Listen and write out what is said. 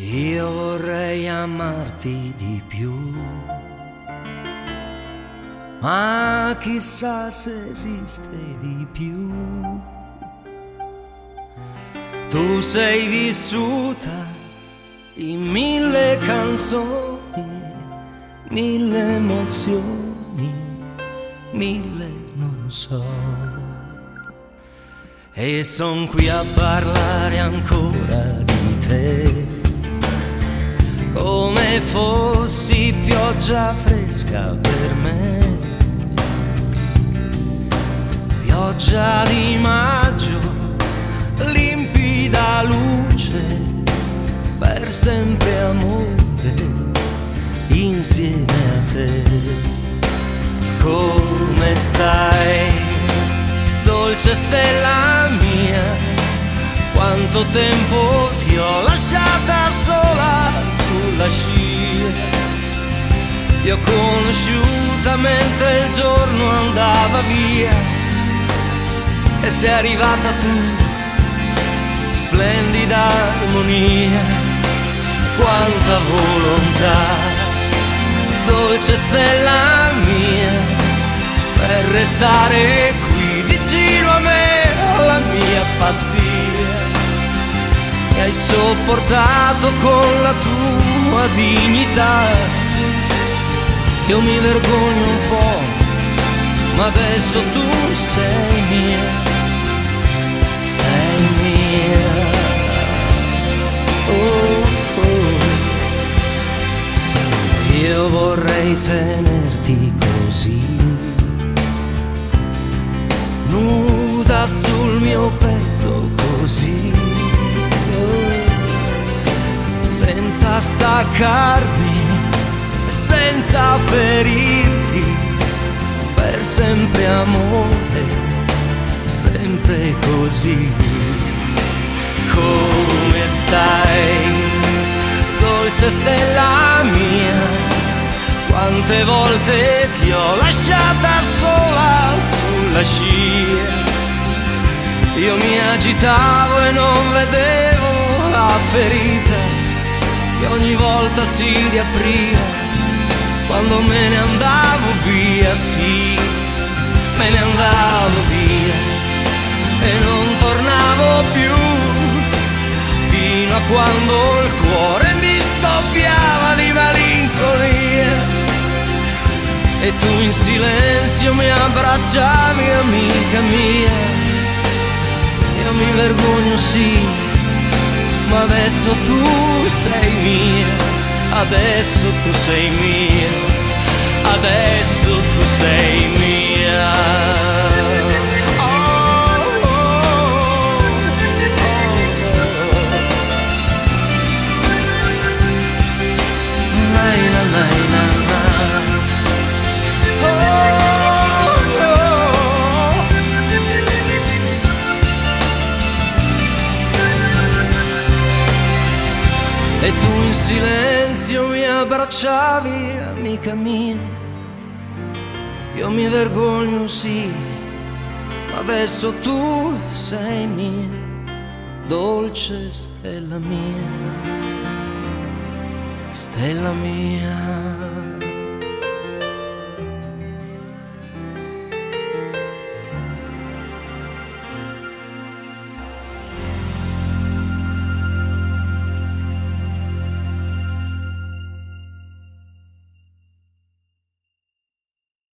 Io vorrei amarti di più, ma chissà se esiste di più. Tu sei vissuta in 1000 canzoni, 1000 emozioni, 1000 non so. E son qui a parlare ancora di te, come fossi pioggia fresca per me, pioggia di maggio, limpida luce, per sempre amore, insieme a te. Come stai, dolce stella mia? Quanto tempo ti ho lasciata sola sulla scia. Ti ho conosciuta mentre il giorno andava via, e sei arrivata tu, splendida armonia. Quanta volontà, dolce stella mia, per restare qui vicino a me, alla mia pazzia. E hai sopportato con la tua dignità. Io mi vergogno un po', ma adesso tu sei mia, sei mia. Oh, oh. Io vorrei tenerti così, nuda sul mio petto così, senza staccarmi, senza ferirti, per sempre amore, sempre così. Come stai, dolce stella mia? Quante volte ti ho lasciata sola sulla scia. Io mi agitavo e non vedevo la ferita che ogni volta si riapriva quando me ne andavo via, sì, me ne andavo via e non tornavo più, fino a quando il cuore mi scoppiava di malinconia. E tu in silenzio mi abbracciavi, amica mia. Io mi vergogno, sì, ma adesso tu sei mia. Adesso tu sei mia. Adesso tu sei mia. E tu in silenzio mi abbracciavi, amica mia. Io mi vergogno, sì, ma adesso tu sei mia, dolce stella mia, stella mia.